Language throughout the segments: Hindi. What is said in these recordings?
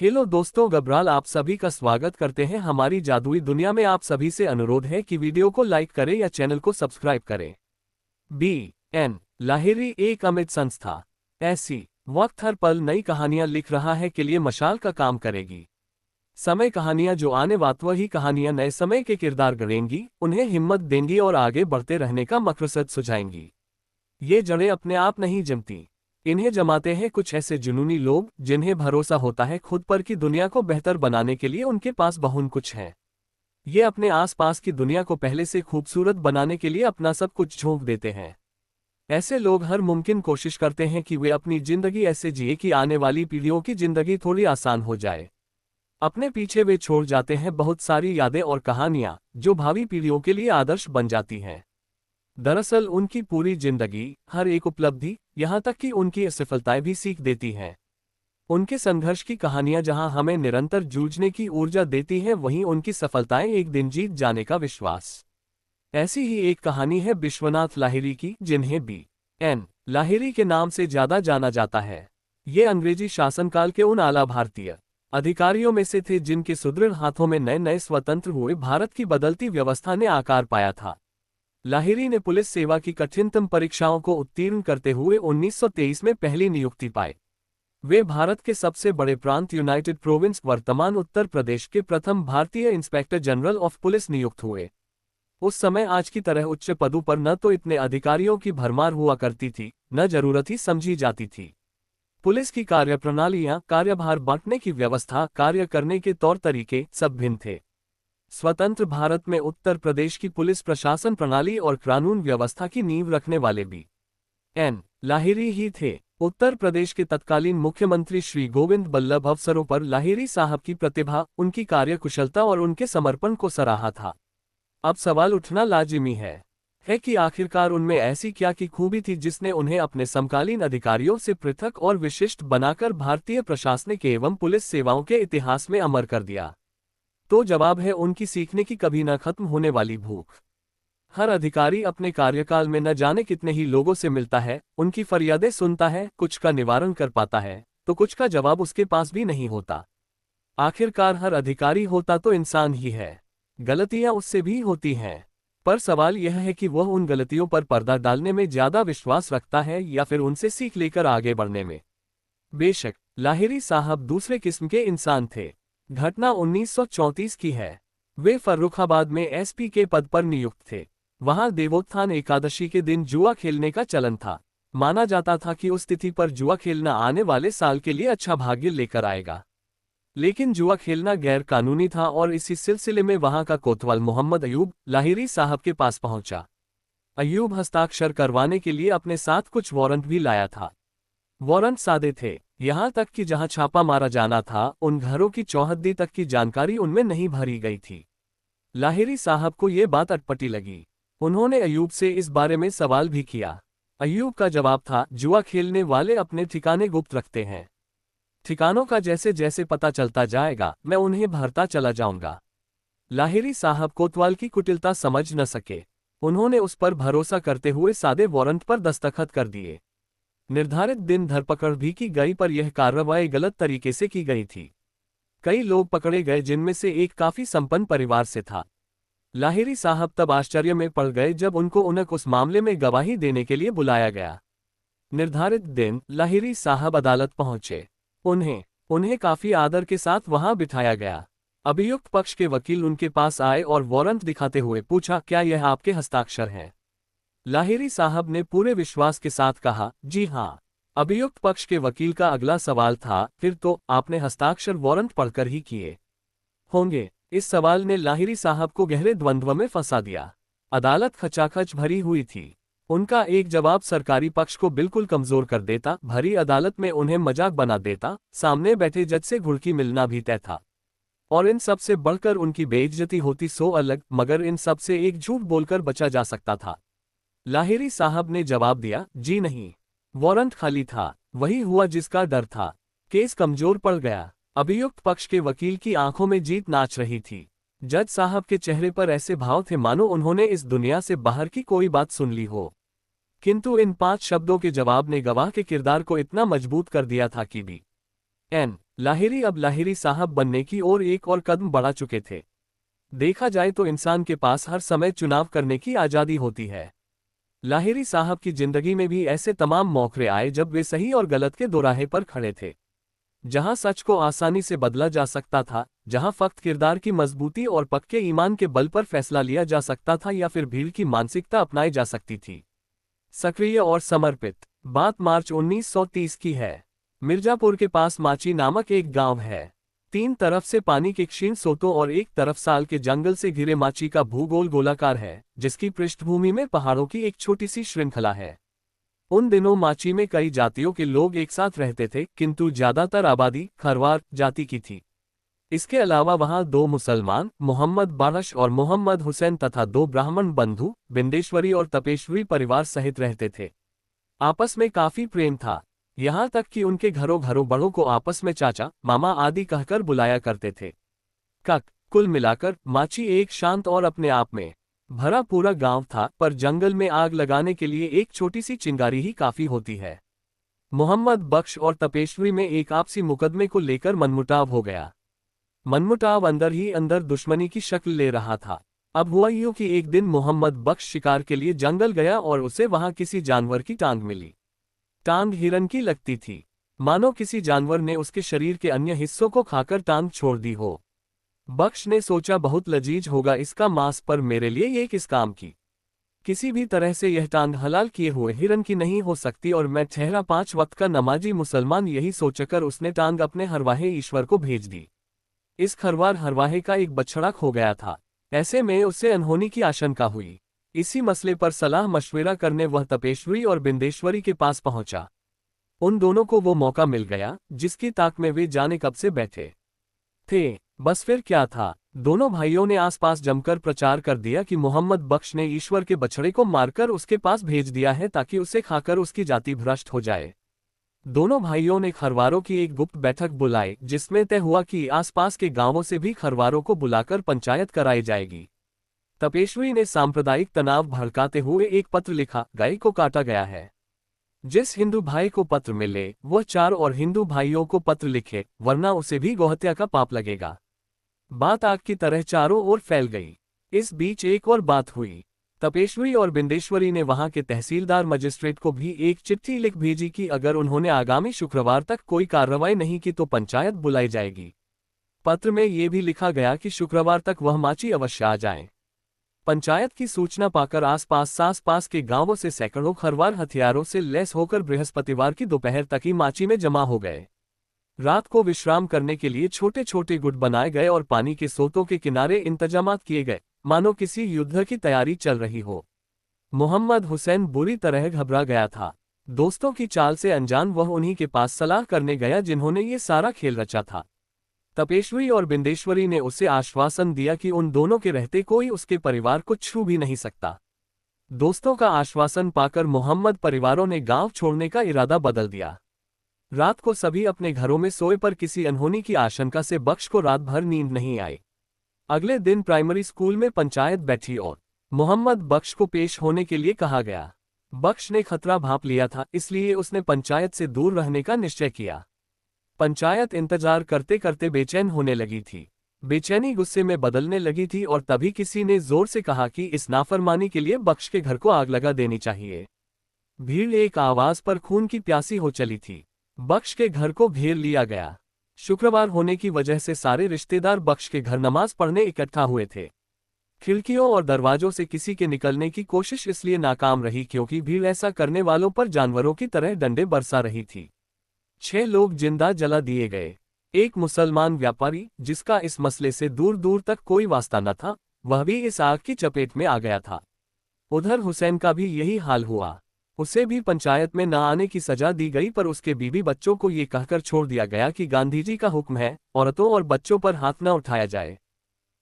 हेलो दोस्तों, गब्राल आप सभी का स्वागत करते हैं हमारी जादुई दुनिया में। आप सभी से अनुरोध है कि वीडियो को लाइक करें या चैनल को सब्सक्राइब करें। बी.एन. लाहिरी एक अमित संस्था ऐसी वक्त हर पल नई कहानियां लिख रहा है के लिए मशाल का काम करेगी। समय कहानियां जो आने वात वही कहानियां नए समय के किरदार गढ़ेंगी, उन्हें हिम्मत देंगी और आगे बढ़ते रहने का मकसद सुझाएंगी। ये जड़ें अपने आप नहीं जमती, इन्हें जमाते हैं कुछ ऐसे जुनूनी लोग जिन्हें भरोसा होता है खुद पर कि दुनिया को बेहतर बनाने के लिए उनके पास बहुत कुछ है। ये अपने आसपास की दुनिया को पहले से खूबसूरत बनाने के लिए अपना सब कुछ झोंक देते हैं। ऐसे लोग हर मुमकिन कोशिश करते हैं कि वे अपनी जिंदगी ऐसे जिए कि आने वाली पीढ़ियों की जिंदगी थोड़ी आसान हो जाए। अपने पीछे वे छोड़ जाते हैं बहुत सारी यादें और कहानियां जो भावी पीढ़ियों के लिए आदर्श बन जाती हैं। दरअसल उनकी पूरी जिंदगी, हर एक उपलब्धि, यहाँ तक कि उनकी असफलताएं भी सीख देती हैं। उनके संघर्ष की कहानियां जहां हमें निरंतर जूझने की ऊर्जा देती हैं, वहीं उनकी सफलताएं एक दिन जीत जाने का विश्वास। ऐसी ही एक कहानी है विश्वनाथ लाहिरी की, जिन्हें बी.एन. लाहिरी के नाम से ज्यादा जाना जाता है। ये अंग्रेजी शासनकाल के उन आला भारतीय अधिकारियों में से थे जिनके सुदृढ़ हाथों में नए नए स्वतंत्र हुए भारत की बदलती व्यवस्था ने आकार पाया था। लाहिरी ने पुलिस सेवा की कठिनतम परीक्षाओं को उत्तीर्ण करते हुए 1923 में पहली नियुक्ति पाई। वे भारत के सबसे बड़े प्रांत यूनाइटेड प्रोविंस वर्तमान उत्तर प्रदेश के प्रथम भारतीय इंस्पेक्टर जनरल ऑफ पुलिस नियुक्त हुए। उस समय आज की तरह उच्च पदों पर न तो इतने अधिकारियों की भरमार हुआ करती थी, न जरूरत ही समझी जाती थी। पुलिस की कार्यप्रणालियां, कार्यभार बांटने की व्यवस्था, कार्य करने के तौर तरीके सब भिन्न थे। स्वतंत्र भारत में उत्तर प्रदेश की पुलिस प्रशासन प्रणाली और कानून व्यवस्था की नींव रखने वाले बी.एन. लाहिरी ही थे। उत्तर प्रदेश के तत्कालीन मुख्यमंत्री श्री गोविंद बल्लभ अवसरों पर लाहिरी साहब की प्रतिभा, उनकी कार्यकुशलता और उनके समर्पण को सराहा था। अब सवाल उठना लाजिमी है कि आखिरकार उनमें ऐसी क्या की खूबी थी जिसने उन्हें अपने समकालीन अधिकारियों से पृथक और विशिष्ट बनाकर भारतीय प्रशासनिक एवं पुलिस सेवाओं के इतिहास में अमर कर दिया। तो जवाब है उनकी सीखने की कभी न खत्म होने वाली भूख। हर अधिकारी अपने कार्यकाल में न जाने कितने ही लोगों से मिलता है, उनकी फरियादें सुनता है, कुछ का निवारण कर पाता है तो कुछ का जवाब उसके पास भी नहीं होता। आखिरकार हर अधिकारी होता तो इंसान ही है, गलतियां उससे भी होती हैं। पर सवाल यह है कि वह उन गलतियों पर पर्दा डालने में ज्यादा विश्वास रखता है या फिर उनसे सीख लेकर आगे बढ़ने में। बेशक लाहिरी साहब दूसरे किस्म के इंसान थे। घटना 1934 की है। वे फर्रुखाबाद में एसपी के पद पर नियुक्त थे। वहां देवोत्थान एकादशी के दिन जुआ खेलने का चलन था। माना जाता था कि उस तिथि पर जुआ खेलना आने वाले साल के लिए अच्छा भाग्य लेकर आएगा। लेकिन जुआ खेलना गैर कानूनी था और इसी सिलसिले में वहां का कोतवाल मोहम्मद अयूब लाहिरी साहब के पास पहुंचा। अयूब हस्ताक्षर करवाने के लिए अपने साथ कुछ वारंट भी लाया था। वारंट सादे थे, यहां तक कि जहां छापा मारा जाना था उन घरों की चौहद्दी तक की जानकारी उनमें नहीं भरी गई थी। लाहिरी साहब को ये बात अटपटी लगी। उन्होंने अयूब से इस बारे में सवाल भी किया। अयूब का जवाब था, जुआ खेलने वाले अपने ठिकाने गुप्त रखते हैं। ठिकानों का जैसे जैसे पता चलता जाएगा मैं उन्हें भरता चला जाऊंगा। लाहिरी साहब कोतवाल की कुटिलता समझ न सके। उन्होंने उस पर भरोसा करते हुए सादे वारंट पर दस्तखत कर दिए। निर्धारित दिन धरपकड़ भी की गई, पर यह कार्रवाई गलत तरीके से की गई थी। कई लोग पकड़े गए जिनमें से एक काफी संपन्न परिवार से था। लाहिरी साहब तब आश्चर्य में पड़ गए जब उनको उस मामले में गवाही देने के लिए बुलाया गया। निर्धारित दिन लाहिरी साहब अदालत पहुंचे। उन्हें काफी आदर के साथ वहां बिठाया गया। अभियुक्त पक्ष के वकील उनके पास आए और वारंट दिखाते हुए पूछा, क्या यह आपके हस्ताक्षर हैं? लाहिरी साहब ने पूरे विश्वास के साथ कहा, जी हाँ। अभियुक्त पक्ष के वकील का अगला सवाल था, फिर तो आपने हस्ताक्षर वारंट पढ़कर ही किए होंगे? इस सवाल ने लाहिरी साहब को गहरे द्वंद्व में फंसा दिया। अदालत खचाखच भरी हुई थी। उनका एक जवाब सरकारी पक्ष को बिल्कुल कमजोर कर देता, भरी अदालत में उन्हें मजाक बना देता, सामने बैठे जज से घुड़की मिलना भी तय था। और इन सब से बढ़कर उनकी बेइज्जती होती सो अलग, मगर इन सब से एक झूठ बोलकर बचा जा सकता था। लाहिरी साहब ने जवाब दिया, जी नहीं। वारंट खाली था। वही हुआ जिसका डर था। केस कमजोर पड़ गया। अभियुक्त पक्ष के वकील की आंखों में जीत नाच रही थी। जज साहब के चेहरे पर ऐसे भाव थे मानो उन्होंने इस दुनिया से बाहर की कोई बात सुन ली हो। किंतु इन 5 शब्दों के जवाब ने गवाह के किरदार को इतना मजबूत कर दिया था कि एन लाहिरी अब लाहिरी साहब बनने की ओर एक और कदम बढ़ा चुके थे। देखा जाए तो इंसान के पास हर समय चुनाव करने की आज़ादी होती है। लाहिरी साहब की जिंदगी में भी ऐसे तमाम मौके आए जब वे सही और गलत के दोराहे पर खड़े थे। जहां सच को आसानी से बदला जा सकता था, जहां फक्त किरदार की मजबूती और पक्के ईमान के बल पर फैसला लिया जा सकता था या फिर भीड़ की मानसिकता अपनाई जा सकती थी। सक्रिय और समर्पित। बात मार्च 1930 की है। मिर्जापुर के पास माची नामक एक गांव है। तीन तरफ से पानी के क्षीण सोतों और एक तरफ साल के जंगल से घिरे माची का भूगोल गोलाकार है, जिसकी पृष्ठभूमि में पहाड़ों की एक छोटी सी श्रृंखला है। उन दिनों माची में कई जातियों के लोग एक साथ रहते थे, किंतु ज्यादातर आबादी खरवार जाति की थी। इसके अलावा वहां दो मुसलमान, मोहम्मद बारश और मोहम्मद हुसैन, तथा दो ब्राह्मण बंधु, बिंदेश्वरी और तपेश्वरी परिवार सहित रहते थे। आपस में काफी प्रेम था, यहाँ तक कि उनके घरों बड़ों को आपस में चाचा, मामा आदि कहकर बुलाया करते थे। कुल मिलाकर माची एक शांत और अपने आप में भरा पूरा गांव था, पर जंगल में आग लगाने के लिए एक छोटी सी चिंगारी ही काफी होती है। मोहम्मद बख्श और तपेश्वरी में एक आपसी मुकदमे को लेकर मनमुटाव हो गया। मनमुटाव अंदर ही अंदर दुश्मनी की शक्ल ले रहा था। अब हुआ यूं कि एक दिन मोहम्मद बख्श शिकार के लिए जंगल गया और उसे वहां किसी जानवर की टांग मिली। टांग हिरन की लगती थी, मानो किसी जानवर ने उसके शरीर के अन्य हिस्सों को खाकर टांग छोड़ दी हो। बख्श ने सोचा, बहुत लजीज होगा इसका मांस, पर मेरे लिए ये किस काम की। किसी भी तरह से यह टांग हलाल किए हुए हिरन की नहीं हो सकती और मैं ठहरा 5 वक्त का नमाजी मुसलमान, यही सोचकर उसने टांग अपने हरवाहे ईश्वर को भेज दी। इस खरवार हरवाहे का एक बछड़ा खो गया था। ऐसे में उससे अनहोनी की आशंका हुई। इसी मसले पर सलाह मशविरा करने वह तपेश्वरी और बिंदेश्वरी के पास पहुंचा। उन दोनों को वो मौका मिल गया जिसकी ताक में वे जाने कब से बैठे थे। बस फिर क्या था, दोनों भाइयों ने आसपास जमकर प्रचार कर दिया कि मोहम्मद बख्श ने ईश्वर के बछड़े को मारकर उसके पास भेज दिया है ताकि उसे खाकर उसकी जाति भ्रष्ट हो जाए। दोनों भाइयों ने खरवारों की एक गुप्त बैठक बुलाई, जिसमें तय हुआ कि आसपास के गांवों से भी खरवारों को बुलाकर पंचायत कराई जाएगी। तपेश्वरी ने सांप्रदायिक तनाव भड़काते हुए एक पत्र लिखा, गाय को काटा गया है। जिस हिंदू भाई को पत्र मिले वह 4 और हिंदू भाइयों को पत्र लिखे, वरना उसे भी गौहत्या का पाप लगेगा। बात आग की तरह चारों ओर फैल गई। इस बीच एक और बात हुई। तपेश्वरी और बिंदेश्वरी ने वहां के तहसीलदार मजिस्ट्रेट को भी एक चिट्ठी लिख भेजी कि अगर उन्होंने आगामी शुक्रवार तक कोई कार्रवाई नहीं की तो पंचायत बुलाई जाएगी। पत्र में यह भी लिखा गया कि शुक्रवार तक वह माची अवश्य आ जाएं। पंचायत की सूचना पाकर आसपास के गांवों से सैकड़ों खरवार हथियारों से लैस होकर बृहस्पतिवार की दोपहर तक ही माची में जमा हो गए। रात को विश्राम करने के लिए छोटे छोटे गुट बनाए गए और पानी के सोतों के किनारे इंतजामात किए गए, मानो किसी युद्ध की तैयारी चल रही हो। मोहम्मद हुसैन बुरी तरह घबरा गया था। दोस्तों की चाल से अनजान वह उन्हीं के पास सलाह करने गया जिन्होंने ये सारा खेल रचा था। तपेश्वरी और बिंदेश्वरी ने उसे आश्वासन दिया कि उन दोनों के रहते कोई उसके परिवार को छू भी नहीं सकता। दोस्तों का आश्वासन पाकर मोहम्मद परिवारों ने गांव छोड़ने का इरादा बदल दिया। रात को सभी अपने घरों में सोए, पर किसी अनहोनी की आशंका से बख्श को रात भर नींद नहीं आई। अगले दिन प्राइमरी स्कूल में पंचायत बैठी और मोहम्मद बख्श को पेश होने के लिए कहा गया। बख्श ने खतरा भांप लिया था, इसलिए उसने पंचायत से दूर रहने का निश्चय किया। पंचायत इंतजार करते करते बेचैन होने लगी थी। बेचैनी गुस्से में बदलने लगी थी और तभी किसी ने जोर से कहा कि इस नाफरमानी के लिए बख्श के घर को आग लगा देनी चाहिए। भीड़ एक आवाज पर खून की प्यासी हो चली थी। बख्श के घर को घेर लिया गया। शुक्रवार होने की वजह से सारे रिश्तेदार बख्श के घर नमाज पढ़ने इकट्ठा हुए थे। खिड़कियों और दरवाजों से किसी के निकलने की कोशिश इसलिए नाकाम रही क्योंकि भीड़ ऐसा करने वालों पर जानवरों की तरह डंडे बरसा रही थी। 6 लोग जिंदा जला दिए गए। एक मुसलमान व्यापारी, जिसका इस मसले से दूर दूर तक कोई वास्ता न था, वह भी इस आग की चपेट में आ गया था। उधर हुसैन का भी यही हाल हुआ। उसे भी पंचायत में न आने की सजा दी गई, पर उसके बीवी बच्चों को ये कहकर छोड़ दिया गया कि गांधी जी का हुक्म है, औरतों और बच्चों पर हाथ न उठाया जाए।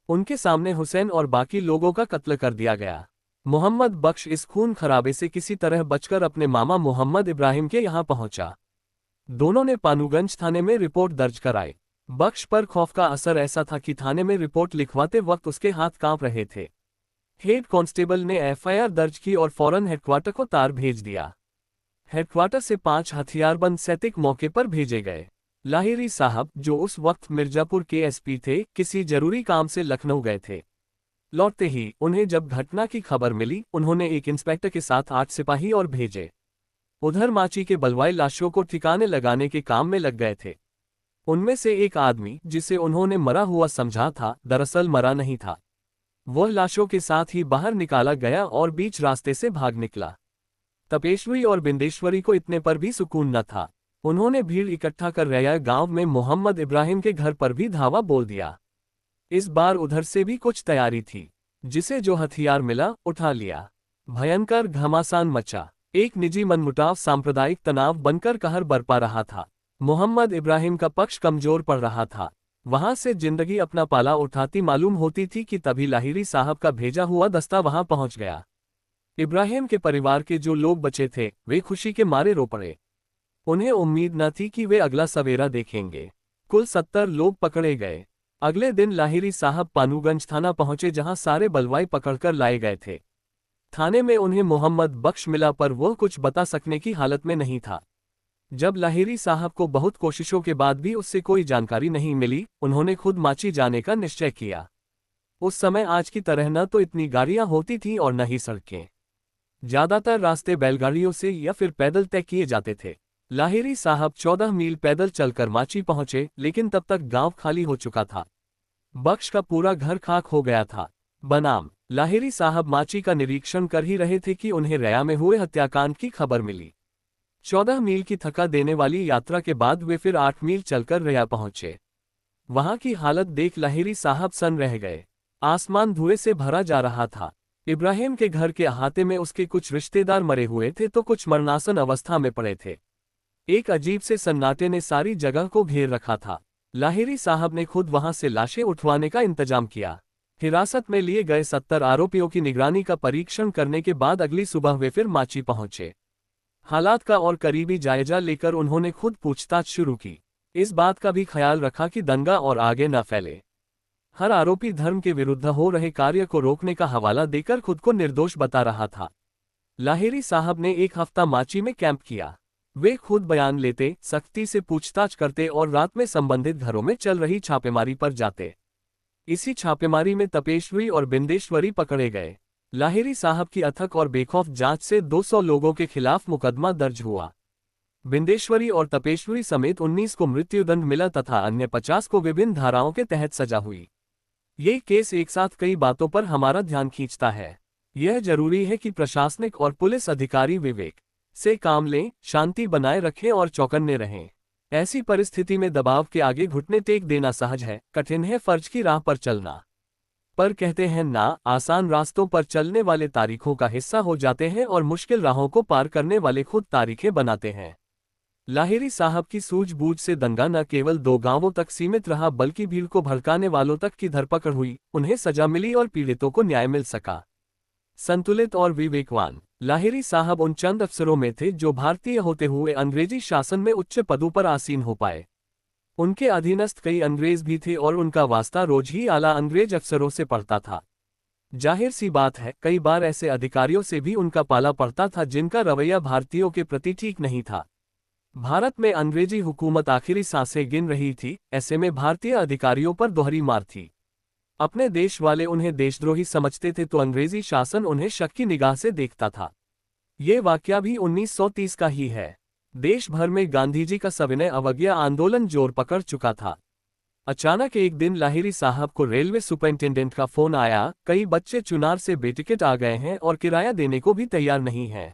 उनके सामने हुसैन और बाकी लोगों का कत्ल कर दिया गया। मोहम्मद बख्श इस खून खराबे से किसी तरह बचकर अपने मामा मोहम्मद इब्राहिम के यहाँ पहुंचा। दोनों ने पानूगंज थाने में रिपोर्ट दर्ज कराई। बख्श पर खौफ का असर ऐसा था कि थाने में रिपोर्ट लिखवाते वक्त उसके हाथ कांप रहे थे। हेड कांस्टेबल ने एफआईआर दर्ज की और फौरन हेडक्वार्टर को तार भेज दिया। हेडक्वार्टर से 5 हथियारबंद सैनिक मौके पर भेजे गए। लाहिरी साहब, जो उस वक्त मिर्जापुर के एसपी थे, किसी जरूरी काम से लखनऊ गए थे। लौटते ही उन्हें जब घटना की खबर मिली, उन्होंने एक इंस्पेक्टर के साथ 8 सिपाही और भेजे। उधर माची के बलवाई लाशों को ठिकाने लगाने के काम में लग गए थे। उनमें से एक आदमी, जिसे उन्होंने मरा हुआ समझा था, दरअसल मरा नहीं था। वह लाशों के साथ ही बाहर निकाला गया और बीच रास्ते से भाग निकला। तपेश्वरी और बिंदेश्वरी को इतने पर भी सुकून न था। उन्होंने भीड़ इकट्ठा कर रैया गांव में मोहम्मद इब्राहिम के घर पर भी धावा बोल दिया। इस बार उधर से भी कुछ तैयारी थी। जिसे जो हथियार मिला, उठा लिया। भयंकर घमासान मचा। एक निजी मनमुटाव सांप्रदायिक तनाव बनकर कहर बरपा रहा था। मोहम्मद इब्राहिम का पक्ष कमजोर पड़ रहा था। वहां से जिंदगी अपना पाला उठाती मालूम होती थी कि तभी लाहिरी साहब का भेजा हुआ दस्ता वहां पहुंच गया। इब्राहिम के परिवार के जो लोग बचे थे, वे खुशी के मारे रो पड़े। उन्हें उम्मीद न थी कि वे अगला सवेरा देखेंगे। कुल 70 लोग पकड़े गए। अगले दिन लाहिरी साहब पानूगंज थाना पहुंचे, जहां सारे बलवाई पकड़कर लाए गए थे। थाने में उन्हें मोहम्मद बख्श मिला, पर वह कुछ बता सकने की हालत में नहीं था। जब लाहिरी साहब को बहुत कोशिशों के बाद भी उससे कोई जानकारी नहीं मिली, उन्होंने खुद माची जाने का निश्चय किया। उस समय आज की तरह न तो इतनी गाड़ियां होती थीं और न ही सड़कें। ज्यादातर रास्ते बैलगाड़ियों से या फिर पैदल तय किए जाते थे। लाहिरी साहब 14 मील पैदल चलकर माची पहुंचे, लेकिन तब तक गांव खाली हो चुका था। बख्श का पूरा घर खाक हो गया था। बनाम लाहिरी साहब माची का निरीक्षण कर ही रहे थे कि उन्हें रैया में हुए हत्याकांड की खबर मिली। 14 मील की थका देने वाली यात्रा के बाद वे फिर 8 मील चलकर रैया पहुंचे। वहां की हालत देख लाहिरी साहब सन रह गए। आसमान धुएं से भरा जा रहा था। इब्राहिम के घर के अहाते में उसके कुछ रिश्तेदार मरे हुए थे तो कुछ मरणासन अवस्था में पड़े थे। एक अजीब से सन्नाटे ने सारी जगह को घेर रखा था। लाहिरी साहब ने खुद वहां से लाशें उठवाने का इंतजाम किया। हिरासत में लिए गए 70 आरोपियों की निगरानी का परीक्षण करने के बाद अगली सुबह वे फिर माची पहुंचे। हालात का और करीबी जायजा लेकर उन्होंने खुद पूछताछ शुरू की। इस बात का भी ख्याल रखा कि दंगा और आगे न फैले। हर आरोपी धर्म के विरुद्ध हो रहे कार्य को रोकने का हवाला देकर खुद को निर्दोष बता रहा था। लाहिरी साहब ने एक हफ्ता माची में कैंप किया। वे खुद बयान लेते, सख्ती से पूछताछ करते और रात में संबंधित घरों में चल रही छापेमारी पर जाते। इसी छापेमारी में तपेश्वरी और बिंदेश्वरी पकड़े गए। लाहिरी साहब की अथक और बेखौफ जांच से 200 लोगों के खिलाफ मुकदमा दर्ज हुआ। बिंदेश्वरी और तपेश्वरी समेत 19 को मृत्युदंड मिला तथा अन्य 50 को विभिन्न धाराओं के तहत सजा हुई। ये केस एक साथ कई बातों पर हमारा ध्यान खींचता है। यह जरूरी है कि प्रशासनिक और पुलिस अधिकारी विवेक से काम लें, शांति बनाए रखें और चौकन्ने रहें। ऐसी परिस्थिति में दबाव के आगे घुटने टेक देना सहज है, कठिन है फर्ज की राह पर चलना। पर कहते हैं ना, आसान रास्तों पर चलने वाले तारीखों का हिस्सा हो जाते हैं और मुश्किल राहों को पार करने वाले खुद तारीखें बनाते हैं। लाहिरी साहब की सूझबूझ से दंगा न केवल 2 गांवों तक सीमित रहा, बल्कि भीड़ को भड़काने वालों तक की धरपकड़ हुई, उन्हें सजा मिली और पीड़ितों को न्याय मिल सका। संतुलित और विवेकवान लाहिरी साहब उन चंद अफसरों में थे जो भारतीय होते हुए अंग्रेजी शासन में उच्च पदों पर आसीन हो पाए। उनके अधीनस्थ कई अंग्रेज भी थे और उनका वास्ता रोज ही आला अंग्रेज अफसरों से पड़ता था। जाहिर सी बात है, कई बार ऐसे अधिकारियों से भी उनका पाला पड़ता था जिनका रवैया भारतीयों के प्रति ठीक नहीं था। भारत में अंग्रेजी हुकूमत आखिरी सांसें गिन रही थी, ऐसे में भारतीय अधिकारियों पर दोहरी मार थी। अपने देश वाले उन्हें देशद्रोही समझते थे तो अंग्रेजी शासन उन्हें शक की निगाह से देखता था। ये वाकया भी 1930 का ही है। देश भर में गांधी जी का सविनय अवज्ञा आंदोलन जोर पकड़ चुका था। अचानक एक दिन लाहिरी साहब को रेलवे सुपरिंटेंडेंट का फोन आया, कई बच्चे चुनार से बेटिकट आ गए हैं और किराया देने को भी तैयार नहीं है।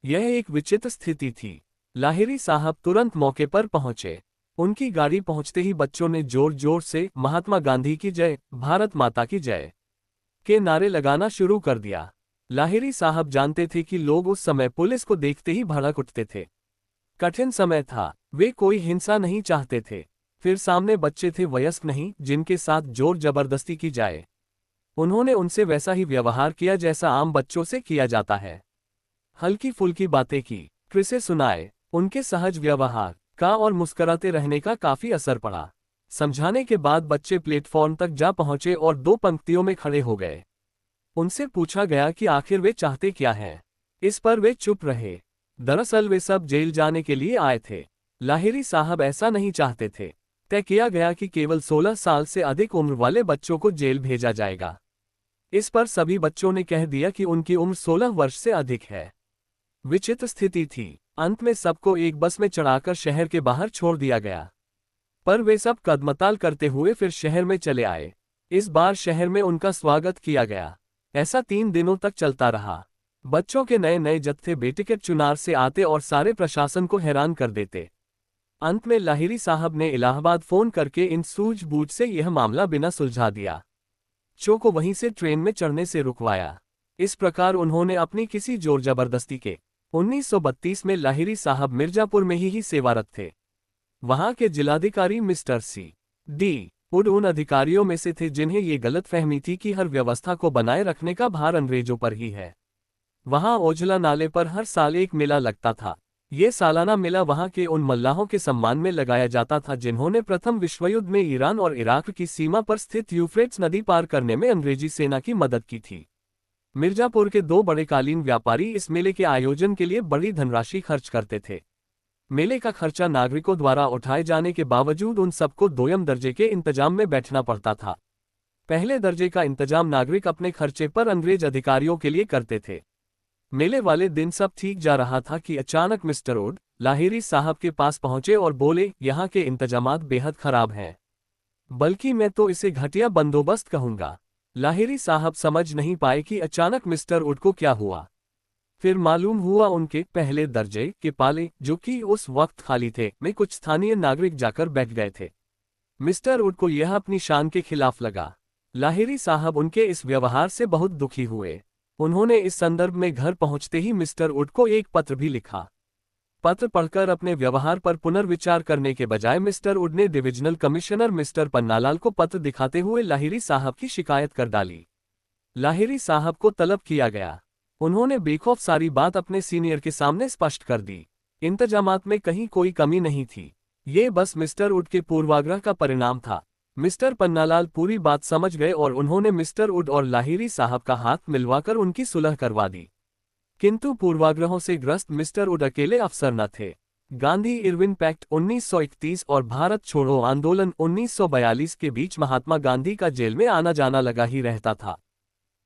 यह एक विचित्र स्थिति थी। लाहिरी साहब तुरंत मौके पर पहुंचे। उनकी गाड़ी पहुंचते ही बच्चों ने जोर जोर से महात्मा गांधी की जय, भारत माता की जय के नारे लगाना शुरू कर दिया। लाहिरी साहब जानते थे कि लोग उस समय पुलिस को देखते ही भड़क उठते थे। कठिन समय था, वे कोई हिंसा नहीं चाहते थे। फिर सामने बच्चे थे, वयस्क नहीं, जिनके साथ जोर जबरदस्ती की जाए। उन्होंने उनसे वैसा ही व्यवहार किया जैसा आम बच्चों से किया जाता है। हल्की फुल्की बातें की, किस्से सुनाए। उनके सहज व्यवहार का और मुस्कुराते रहने का काफी असर पड़ा। समझाने के बाद बच्चे प्लेटफॉर्म तक जा पहुंचे और 2 पंक्तियों में खड़े हो गए। उनसे पूछा गया कि आखिर वे चाहते क्या हैं। इस पर वे चुप रहे। दरअसल वे सब जेल जाने के लिए आए थे। लाहिरी साहब ऐसा नहीं चाहते थे। तय किया गया कि केवल 16 साल से अधिक उम्र वाले बच्चों को जेल भेजा जाएगा। इस पर सभी बच्चों ने कह दिया कि उनकी उम्र 16 वर्ष से अधिक है। विचित्र स्थिति थी। अंत में सबको एक बस में चढ़ाकर शहर के बाहर छोड़ दिया गया। पर वे सब कदमताल करते हुए फिर शहर में चले आए। इस बार शहर में उनका स्वागत किया गया। ऐसा 3 दिनों तक चलता रहा। बच्चों के नए नए जत्थे बेटिकट चुनार से आते और सारे प्रशासन को हैरान कर देते। अंत में लाहिरी साहब ने इलाहाबाद फोन करके इन सूझबूझ से यह मामला बिना सुलझा दिया। चो को वहीं से ट्रेन में चढ़ने से रुकवाया। इस प्रकार उन्होंने अपनी किसी जोर जबरदस्ती के 1932 में लाहिरी साहब मिर्जापुर में ही सेवारत थे। वहां के जिलाधिकारी मिस्टर C.D. वुड उन अधिकारियों में से थे जिन्हें ये गलतफहमी थी कि हर व्यवस्था को बनाए रखने का भार अंग्रेजों पर ही है। वहां ओझला नाले पर हर साल एक मेला लगता था। ये सालाना मेला वहां के उन मल्लाहों के सम्मान में लगाया जाता था जिन्होंने प्रथम विश्वयुद्ध में ईरान और इराक की सीमा पर स्थित यूफ्रेट्स नदी पार करने में अंग्रेजी सेना की मदद की थी। मिर्जापुर के 2 बड़े कालीन व्यापारी इस मेले के आयोजन के लिए बड़ी धनराशि खर्च करते थे। मेले का खर्चा नागरिकों द्वारा उठाए जाने के बावजूद उन सबको दोयम दर्जे के इंतजाम में बैठना पड़ता था। पहले दर्जे का इंतजाम नागरिक अपने खर्चे पर अंग्रेज अधिकारियों के लिए करते थे। मेले वाले दिन सब ठीक जा रहा था कि अचानक मिस्टर वुड लाहिरी साहब के पास पहुंचे और बोले, यहाँ के इंतजामात बेहद खराब हैं। बल्कि मैं तो इसे घटिया बंदोबस्त कहूंगा। लाहिरी साहब समझ नहीं पाए कि अचानक मिस्टर वुड को क्या हुआ। फिर मालूम हुआ उनके पहले दर्जे के पाले, जो कि उस वक्त खाली थे, में कुछ स्थानीय नागरिक जाकर बैठ गए थे। मिस्टर वुड को यह अपनी शान के खिलाफ लगा। लाहिरी साहब उनके इस व्यवहार से बहुत दुखी हुए। उन्होंने इस संदर्भ में घर पहुंचते ही मिस्टर वुड को एक पत्र भी लिखा। पत्र पढ़कर अपने व्यवहार पर पुनर्विचार करने के बजाय मिस्टर वुड ने डिविजनल कमिश्नर मिस्टर पन्नालाल को पत्र दिखाते हुए लाहिरी साहब की शिकायत कर डाली। लाहिरी साहब को तलब किया गया। उन्होंने बेखौफ सारी बात अपने सीनियर के सामने स्पष्ट कर दी। इंतजामात में कहीं कोई कमी नहीं थी। ये बस मिस्टर वुड के पूर्वाग्रह का परिणाम था। मिस्टर पन्नालाल पूरी बात समझ गए और उन्होंने मिस्टर वुड और लाहिरी साहब का हाथ मिलवाकर उनकी सुलह करवा दी। किंतु पूर्वाग्रहों से ग्रस्त मिस्टर वुड अकेले अफसर न थे। गांधी इरविन पैक्ट 1931 और भारत छोड़ो आंदोलन 1942 के बीच महात्मा गांधी का जेल में आना जाना लगा ही रहता था।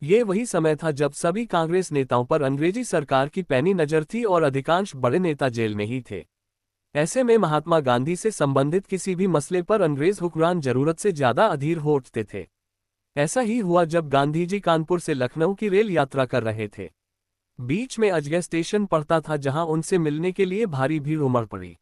ये वही समय था जब सभी कांग्रेस नेताओं पर अंग्रेजी सरकार की पैनी नजर थी और अधिकांश बड़े नेता जेल में ही थे। ऐसे में महात्मा गांधी से संबंधित किसी भी मसले पर अंग्रेज हुक्मरान जरूरत से ज्यादा अधीर हो उठते थे। ऐसा ही हुआ जब गांधी जी कानपुर से लखनऊ की रेल यात्रा कर रहे थे। बीच में अजगय स्टेशन पड़ता था जहां उनसे मिलने के लिए भारी भीड़ उमड़ पड़ी।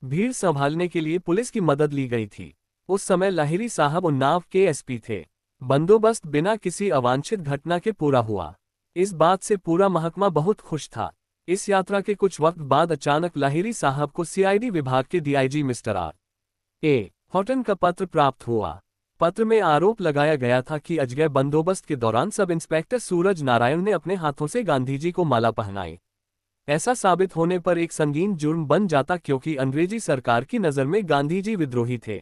भीड़ संभालने के लिए पुलिस की मदद ली गई थी। उस समय लाहिरी साहब उन्नाव के एसपी थे। बंदोबस्त बिना किसी अवांछित घटना के पूरा हुआ। इस बात से पूरा महकमा बहुत खुश था। इस यात्रा के कुछ वक्त बाद अचानक लाहिरी साहब को सीआईडी विभाग के डीआईजी मिस्टर R.A. हॉटन का पत्र प्राप्त हुआ। पत्र में आरोप लगाया गया था कि अजगय बंदोबस्त के दौरान सब इंस्पेक्टर सूरज नारायण ने अपने हाथों से गांधी जी को माला पहनाई। ऐसा साबित होने पर एक संगीन जुर्म बन जाता क्योंकि अंग्रेजी सरकार की नज़र में गांधी जी विद्रोही थे।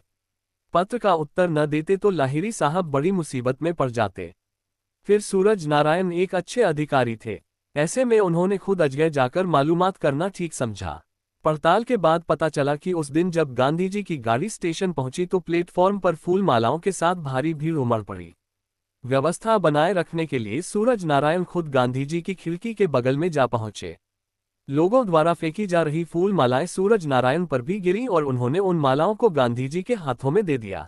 पत्र का उत्तर न देते तो लाहिरी साहब बड़ी मुसीबत में पड़ जाते। फिर सूरज नारायण एक अच्छे अधिकारी थे। ऐसे में उन्होंने खुद अजगय जाकर मालूमात करना ठीक समझा। पड़ताल के बाद पता चला कि उस दिन जब गांधी जी की गाड़ी स्टेशन पहुंची तो प्लेटफॉर्म पर फूल मालाओं के साथ भारी भीड़ उमड़ पड़ी। व्यवस्था बनाए रखने के लिए सूरज नारायण खुद गांधी जी की खिड़की के बगल में जा पहुंचे। लोगों द्वारा फेंकी जा रही फूल मालाएं सूरज नारायण पर भी गिरी और उन्होंने उन मालाओं को गांधी जी के हाथों में दे दिया।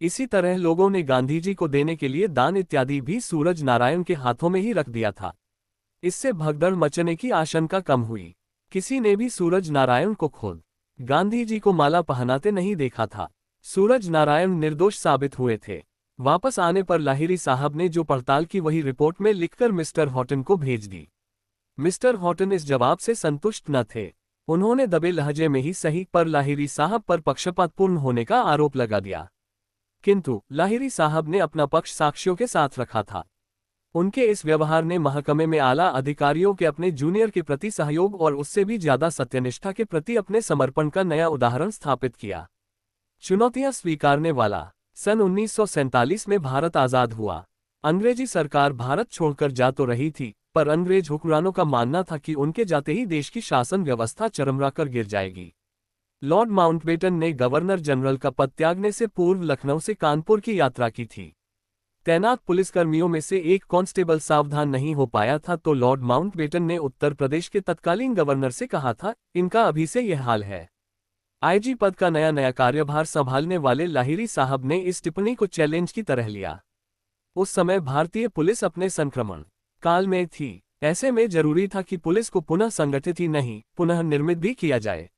इसी तरह लोगों ने गांधी जी को देने के लिए दान इत्यादि भी सूरज नारायण के हाथों में ही रख दिया था। इससे भगदड़ मचने की आशंका कम हुई। किसी ने भी सूरज नारायण को खुद गांधी जी को माला पहनाते नहीं देखा था। सूरज नारायण निर्दोष साबित हुए थे। वापस आने पर लाहिरी साहब ने जो पड़ताल की वही रिपोर्ट में लिखकर मिस्टर हॉटन को भेज दी। मिस्टर हॉटन इस जवाब से संतुष्ट न थे। उन्होंने दबे लहजे में ही सही पर लाहिरी साहब पर पक्षपातपूर्ण होने का आरोप लगा दिया। किंतु लाहिरी साहब ने अपना पक्ष साक्ष्यों के साथ रखा था। उनके इस व्यवहार ने महकमे में आला अधिकारियों के अपने जूनियर के प्रति सहयोग और उससे भी ज्यादा सत्यनिष्ठा के प्रति अपने समर्पण का नया उदाहरण स्थापित किया। चुनौतियां स्वीकारने वाला। सन 1947 में भारत आजाद हुआ। अंग्रेजी सरकार भारत छोड़कर जा तो रही थी, पर अंग्रेज हुक्मरानों का मानना था कि उनके जाते ही देश की शासन व्यवस्था चरमरा कर गिर जाएगी। लॉर्ड माउंटबेटन ने गवर्नर जनरल का पद त्यागने से पूर्व लखनऊ से कानपुर की यात्रा की थी। तैनात पुलिसकर्मियों में से एक कांस्टेबल सावधान नहीं हो पाया था तो लॉर्ड माउंटबेटन ने उत्तर प्रदेश के तत्कालीन गवर्नर से कहा था, इनका अभी से यह हाल है। आईजी पद का नया नया कार्यभार संभालने वाले लाहिरी साहब ने इस टिप्पणी को चैलेंज की तरह लिया। उस समय भारतीय पुलिस अपने संक्रमण काल में थी। ऐसे में जरूरी था कि पुलिस को पुनः संगठित ही नहीं, पुनः निर्मित भी किया जाए।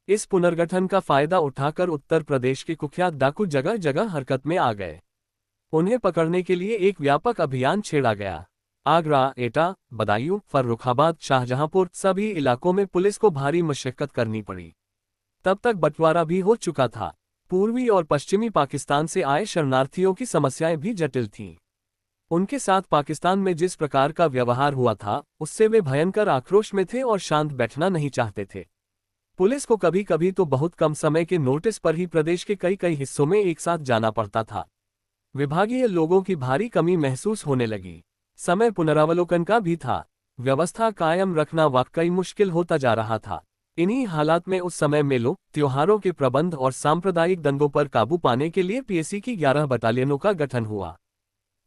इस पुनर्गठन का फायदा उठाकर उत्तर प्रदेश के कुख्यात डाकू जगह जगह हरकत में आ गए। उन्हें पकड़ने के लिए एक व्यापक अभियान छेड़ा गया। आगरा, एटा, बदायूं, फर्रुखाबाद, शाहजहांपुर सभी इलाकों में पुलिस को भारी मशक्कत करनी पड़ी। तब तक बंटवारा भी हो चुका था। पूर्वी और पश्चिमी पाकिस्तान से आए शरणार्थियों की समस्याएं भी जटिल थीं। उनके साथ पाकिस्तान में जिस प्रकार का व्यवहार हुआ था, उससे वे भयंकर आक्रोश में थे और शांत बैठना नहीं चाहते थे। पुलिस को कभी कभी तो बहुत कम समय के नोटिस पर ही प्रदेश के कई कई हिस्सों में एक साथ जाना पड़ता था। विभागीय लोगों की भारी कमी महसूस होने लगी। समय पुनरावलोकन का भी था। व्यवस्था कायम रखना वाकई मुश्किल होता जा रहा था। इन्हीं हालात में उस समय मेलों, त्योहारों के प्रबंध और सांप्रदायिक दंगों पर काबू पाने के लिए पीएसी की 11 बटालियनों का गठन हुआ।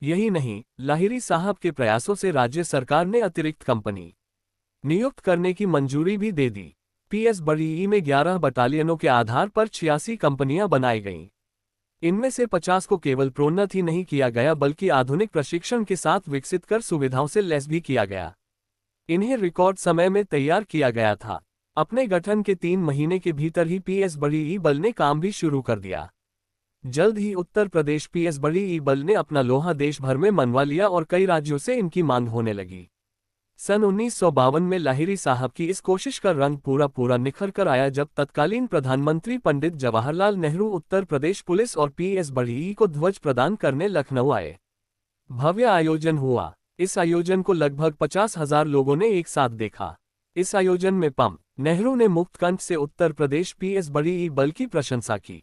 यही नहीं, लाहिरी साहब के प्रयासों से राज्य सरकार ने अतिरिक्त कंपनी नियुक्त करने की मंजूरी भी दे दी। पीएस बड़ीई में 11 बटालियनों के आधार पर 86 कंपनियां बनाई गईं। इनमें से 50 को केवल प्रोन्नत ही नहीं किया गया बल्कि आधुनिक प्रशिक्षण के साथ विकसित कर सुविधाओं से लैस भी किया गया। इन्हें रिकॉर्ड समय में तैयार किया गया था। अपने गठन के 3 महीने के भीतर ही पीएस बड़ीई बल ने काम भी शुरू कर दिया। जल्द ही उत्तर प्रदेश पीएस बड़ीई बल ने अपना लोहा देश भर में मनवा लिया और कई राज्यों से इनकी मांग होने लगी। सन 1952 में लाहिरी साहब की इस कोशिश का रंग पूरा निखर कर आया जब तत्कालीन प्रधानमंत्री पंडित जवाहरलाल नेहरू उत्तर प्रदेश पुलिस और पीएस बड़ीई को ध्वज प्रदान करने लखनऊ आए। भव्य आयोजन हुआ। इस आयोजन को लगभग 50,000 लोगों ने एक साथ देखा। इस आयोजन में पं. नेहरू ने मुक्त कंठ से उत्तर प्रदेश पीएस बड़ीई बल की प्रशंसा की।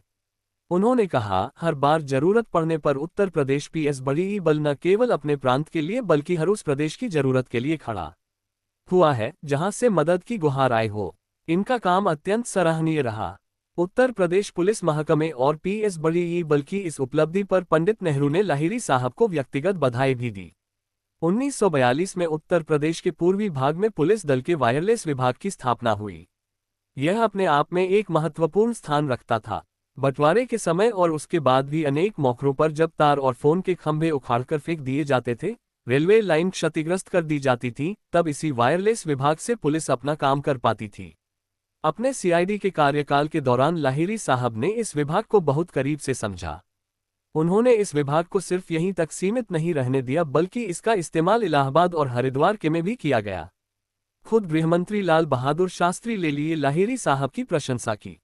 उन्होंने कहा, हर बार जरूरत पड़ने पर उत्तर प्रदेश पीएस बड़ीई बल न केवल अपने प्रांत के लिए बल्कि हर उस प्रदेश की जरूरत के लिए खड़ा हुआ है जहां से मदद की गुहार आई हो। इनका काम अत्यंत सराहनीय रहा। उत्तर प्रदेश पुलिस महकमे और पीएस बड़ीई बल की इस उपलब्धि पर पंडित नेहरू ने लाहिरी साहब को व्यक्तिगत बधाई भी दी। 1942 में उत्तर प्रदेश के पूर्वी भाग में पुलिस दल के वायरलेस विभाग की स्थापना हुई। यह अपने आप में एक महत्वपूर्ण स्थान रखता था। बंटवारे के समय और उसके बाद भी अनेक मौकों पर जब तार और फोन के खंभे उखाड़कर फेंक दिए जाते थे, रेलवे लाइन क्षतिग्रस्त कर दी जाती थी, तब इसी वायरलेस विभाग से पुलिस अपना काम कर पाती थी। अपने सीआईडी के कार्यकाल के दौरान लाहिरी साहब ने इस विभाग को बहुत करीब से समझा। उन्होंने इस विभाग को सिर्फ यहीं तक सीमित नहीं रहने दिया बल्कि इसका इस्तेमाल इलाहाबाद और हरिद्वार के में भी किया गया। खुद गृहमंत्री लाल बहादुर शास्त्री ले लिए लाहिरी साहब की प्रशंसा की।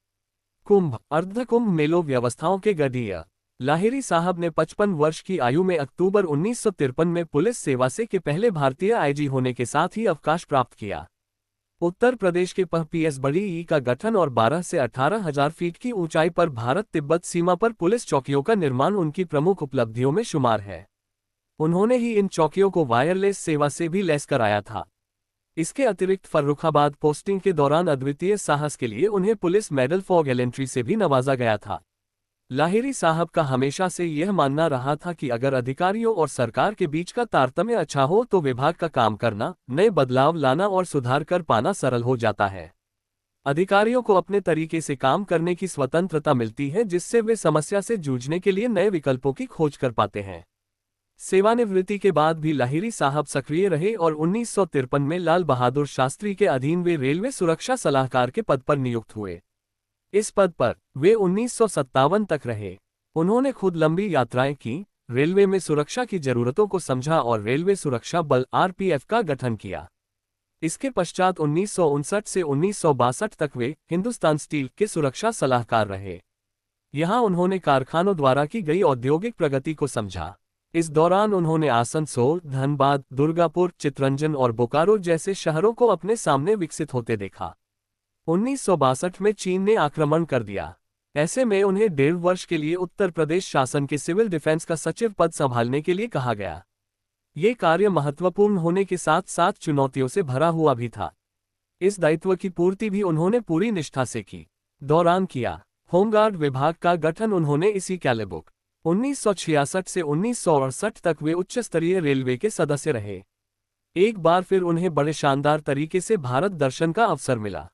कुंभ, अर्धकुंभ मेलों व्यवस्थाओं के गढ़िया। लाहिरी साहब ने 55 वर्ष की आयु में अक्टूबर 1953 में पुलिस सेवा से के पहले भारतीय आईजी होने के साथ ही अवकाश प्राप्त किया। उत्तर प्रदेश के पीएस बड़ीई का गठन और 12 से 18,000 फीट की ऊंचाई पर भारत तिब्बत सीमा पर पुलिस चौकियों का निर्माण उनकी प्रमुख उपलब्धियों में शुमार है। उन्होंने ही इन चौकियों को वायरलेस सेवा से भी लैस कराया था। इसके अतिरिक्त फर्रुखाबाद पोस्टिंग के दौरान अद्वितीय साहस के लिए उन्हें पुलिस मेडल फॉर गैलेंट्री से भी नवाजा गया था। लाहिरी साहब का हमेशा से यह मानना रहा था कि अगर अधिकारियों और सरकार के बीच का तारतम्य अच्छा हो तो विभाग का काम करना, नए बदलाव लाना और सुधार कर पाना सरल हो जाता है। अधिकारियों को अपने तरीके से काम करने की स्वतंत्रता मिलती है जिससे वे समस्या से जूझने के लिए नए विकल्पों की खोज कर पाते हैं। सेवानिवृत्ति के बाद भी लाहिरी साहब सक्रिय रहे और 1953 में लाल बहादुर शास्त्री के अधीन वे रेलवे सुरक्षा सलाहकार के पद पर नियुक्त हुए। इस पद पर वे 1957 तक रहे। उन्होंने खुद लंबी यात्राएं की, रेलवे में सुरक्षा की जरूरतों को समझा और रेलवे सुरक्षा बल आरपीएफ का गठन किया। इसके पश्चात 1959 से 1962 तक वे हिंदुस्तान स्टील के सुरक्षा सलाहकार रहे। यहां उन्होंने कारखानों द्वारा की गई औद्योगिक प्रगति को समझा। इस दौरान उन्होंने आसनसोल, धनबाद, दुर्गापुर, चितरंजन और बोकारो जैसे शहरों को अपने सामने विकसित होते देखा। 1962 में चीन ने आक्रमण कर दिया। ऐसे में उन्हें 1.5 वर्ष के लिए उत्तर प्रदेश शासन के सिविल डिफेंस का सचिव पद संभालने के लिए कहा गया। ये कार्य महत्वपूर्ण होने के साथ साथ चुनौतियों से भरा हुआ भी था। इस दायित्व की पूर्ति भी उन्होंने पूरी निष्ठा से की। दौरान किया। होमगार्ड विभाग का गठन उन्होंने इसी कैलेबुक 1966 से 1968 तक वे उच्च स्तरीय रेलवे के सदस्य रहे। एक बार फिर उन्हें बड़े शानदार तरीके से भारत दर्शन का अवसर मिला।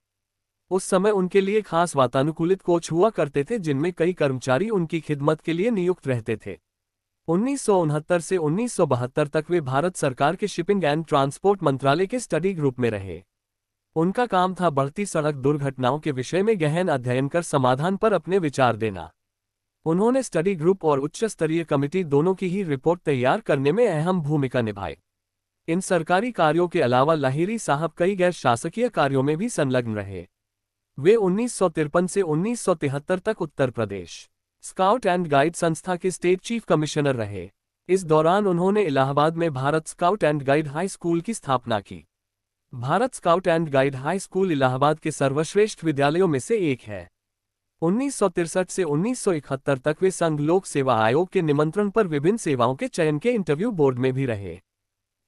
उस समय उनके लिए खास वातानुकूलित कोच हुआ करते थे जिनमें कई कर्मचारी उनकी खिदमत के लिए नियुक्त रहते थे। 1969 से 1972 तक वे भारत सरकार के शिपिंग एंड ट्रांसपोर्ट मंत्रालय के स्टडी ग्रुप में रहे। उनका काम था बढ़ती सड़क दुर्घटनाओं के विषय में गहन अध्ययन कर समाधान पर अपने विचार देना। उन्होंने स्टडी ग्रुप और उच्च स्तरीय कमेटी दोनों की ही रिपोर्ट तैयार करने में अहम भूमिका निभाई। इन सरकारी कार्यों के अलावा लाहिरी साहब कई गैर शासकीय कार्यों में भी संलग्न रहे। वे 1953 से 1973 तक Uttar Pradesh scout and guide संस्था के स्टेट चीफ कमिश्नर रहे। इस दौरान उन्होंने इलाहाबाद में Bharat scout and guide high school की स्थापना की। Bharat scout and guide high school Allahabad के सर्वश्रेष्ठ विद्यालयों में से एक है। 1963 से 1971 तक वे संघ लोक सेवा आयोग के निमंत्रण पर विभिन्न सेवाओं के चयन के इंटरव्यू बोर्ड में भी रहे।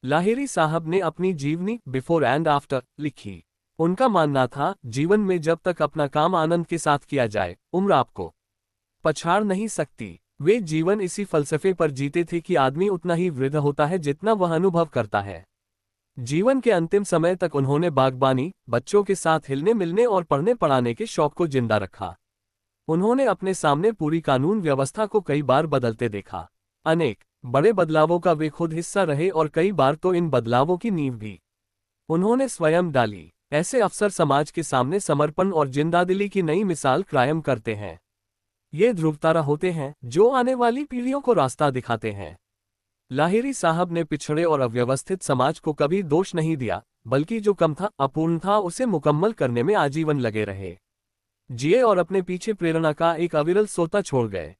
लाहिरी साहब ने अपनी जीवनी बिफोर एंड आफ्टर लिखी। उनका मानना था, जीवन में जब तक अपना काम आनंद के साथ किया जाए, उम्र आपको पछाड़ नहीं सकती। वे जीवन इसी फलसफे पर जीते थे कि आदमी उतना ही वृद्ध होता है जितना वह अनुभव करता है। जीवन के अंतिम समय तक उन्होंने बागबानी, बच्चों के साथ हिलने मिलने और पढ़ने पढ़ाने के शौक को जिंदा रखा। उन्होंने अपने सामने पूरी कानून व्यवस्था को कई बार बदलते देखा। अनेक बड़े बदलावों का वे खुद हिस्सा रहे और कई बार तो इन बदलावों की नींव भी उन्होंने स्वयं डाली। ऐसे अफसर समाज के सामने समर्पण और जिंदादिली की नई मिसाल कायम करते हैं। ये ध्रुवतारा होते हैं जो आने वाली पीढ़ियों को रास्ता दिखाते हैं। लाहिरी साहब ने पिछड़े और अव्यवस्थित समाज को कभी दोष नहीं दिया, बल्कि जो कम था, अपूर्ण था, उसे मुकम्मल करने में आजीवन लगे रहे, जिए और अपने पीछे प्रेरणा का एक अविरल सोता छोड़ गए।